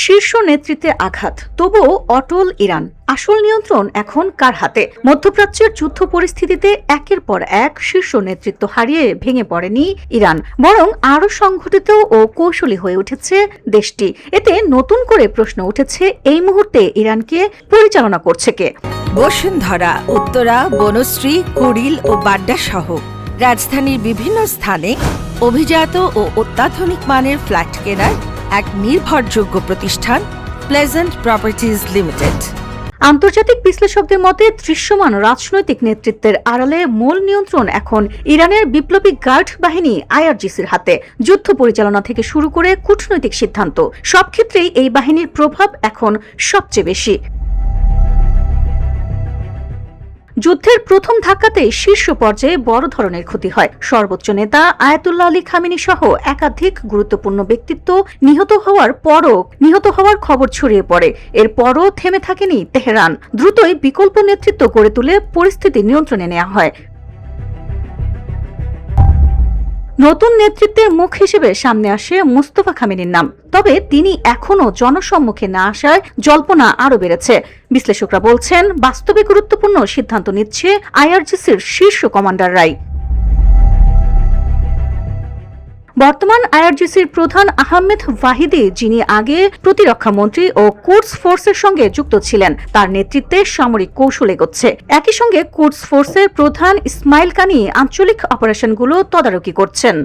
শীর্ষ নেতৃত্বে আঘাত, তবুও অটল ইরান। আসল নিয়ন্ত্রণ এখন কার হাতে? মধ্যপ্রাচ্যের যুদ্ধ পরিস্থিতিতে একের পর এক শীর্ষ নেতৃত্ব হারিয়ে ভেঙে পড়েনি ইরান, বরং আরও সংগঠিত ও কৌশলী হয়ে উঠেছে দেশটি। এতে নতুন করে প্রশ্ন উঠেছে, এই মুহূর্তে ইরানকে পরিচালনা করছে কে? বসুন্ধরা, উত্তরা, বনশ্রী, কুড়িল ও বাড্ডা সহ রাজধানীর বিভিন্ন স্থানে অভিজাত ও অত্যাধুনিক মানের ফ্ল্যাট কেনার এক নির্ভরযোগ্য প্রতিষ্ঠান প্লেজেন্ট প্রপার্টিজ লিমিটেড। আন্তর্জাতিক বিশ্লেষকদের মতে দৃশ্যমান রাজনৈতিক নেতৃত্বের আড়ালে মূল নিয়ন্ত্রণ এখন ইরানের বিপ্লবী গার্ড বাহিনী আইআরজিসির হাতে। যুদ্ধ পরিচালনা থেকে শুরু করে কূটনৈতিক সিদ্ধান্ত, সব ক্ষেত্রেই এই বাহিনীর প্রভাব এখন সবচেয়ে বেশি। যুদ্ধের প্রথম ধাক্কাতেই শীর্ষ পর্যায়ে বড় ধরনের ক্ষতি হয়। সর্বোচ্চ নেতা আয়াতুল্লাহ আলী খামেনি সহ একাধিক গুরুত্বপূর্ণ ব্যক্তিত্ব নিহত হওয়ার খবর ছড়িয়ে পড়ে। এরপরও থেমে থাকেনি তেহরান। দ্রুতই বিকল্প নেতৃত্ব গড়ে তুলে পরিস্থিতি নিয়ন্ত্রণে নেওয়া হয়। নতুন নেতৃত্বের মুখ হিসেবে সামনে আসে মুস্তফা খামেনির নাম, তবে তিনি এখনও জনসম্মুখে না আসায় জল্পনা আরও বেড়েছে। বিশ্লেষকরা বলছেন, বাস্তবে গুরুত্বপূর্ণ সিদ্ধান্ত নিচ্ছে আইআরজিসির শীর্ষ কমান্ডাররাই। বর্তমান আইআরজিসির প্রধান আহমেদ ওয়াহিদি, যিনি আগে প্রতিরক্ষা মন্ত্রী ও কুডস ফোর্সের সঙ্গে যুক্ত ছিলেন, তার নেতৃত্বে সামরিক কৌশল এগোচ্ছে। একই সঙ্গে কুডস ফোর্সের প্রধান ইসমাইল কানি আঞ্চলিক অপারেশনগুলো তদারকি করছেন।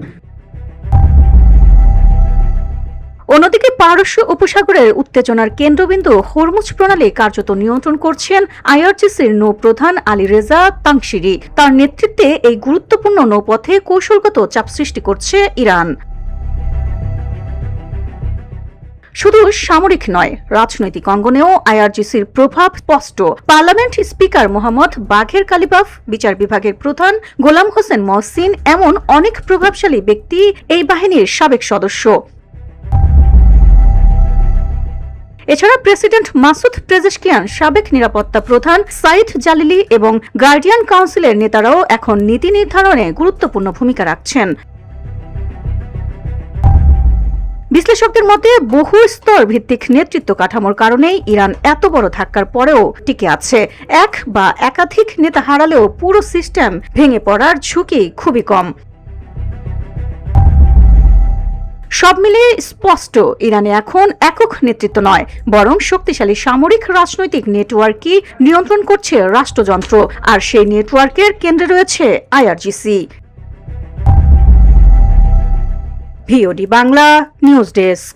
অন্যদিকে পারস্য উপসাগরের উত্তেজনার কেন্দ্রবিন্দু হরমুজ প্রণালী কার্যত নিয়ন্ত্রণ করছেন আইআরজিসির নৌপ্রধান আলী রেজা তাংশিরি। তার নেতৃত্বে এই গুরুত্বপূর্ণ নৌপথে কৌশলগত চাপ সৃষ্টি করছে ইরান। শুধু সামরিক নয়, রাজনৈতিক অঙ্গনেও আইআরজিসির প্রভাব স্পষ্ট। পার্লামেন্ট স্পিকার মোহাম্মদ বাঘের কালিবাফ, বিচার বিভাগের প্রধান গোলাম হোসেন মহসিন, এমন অনেক প্রভাবশালী ব্যক্তি এই বাহিনীর সাবেক সদস্য। এছাড়া প্রেসিডেন্ট মাসুদ পেজেশকিয়ান, সাবেক নিরাপত্তা প্রধান সাইদ জালিলি এবং গার্ডিয়ান কাউন্সিলের নেতারাও এখন নীতি নির্ধারণে গুরুত্বপূর্ণ ভূমিকা রাখছেন। বিশ্লেষকদের মতে বহু স্তর ভিত্তিক নেতৃত্ব কাঠামোর কারণেই ইরান এত বড় ধাক্কার পরেও টিকে আছে। এক বা একাধিক নেতা হারালেও পুরো সিস্টেম ভেঙে পড়ার ঝুঁকি খুবই কম। সব মিলিয়ে স্পষ্ট, ইরানে এখন একক নেতৃত্ব নয়, বরং শক্তিশালী সামরিক রাজনৈতিক নেটওয়ার্কই নিয়ন্ত্রণ করছে রাষ্ট্রযন্ত্র, আর সেই নেটওয়ার্কের কেন্দ্রে রয়েছে IRGC. VOD Bangla news desk.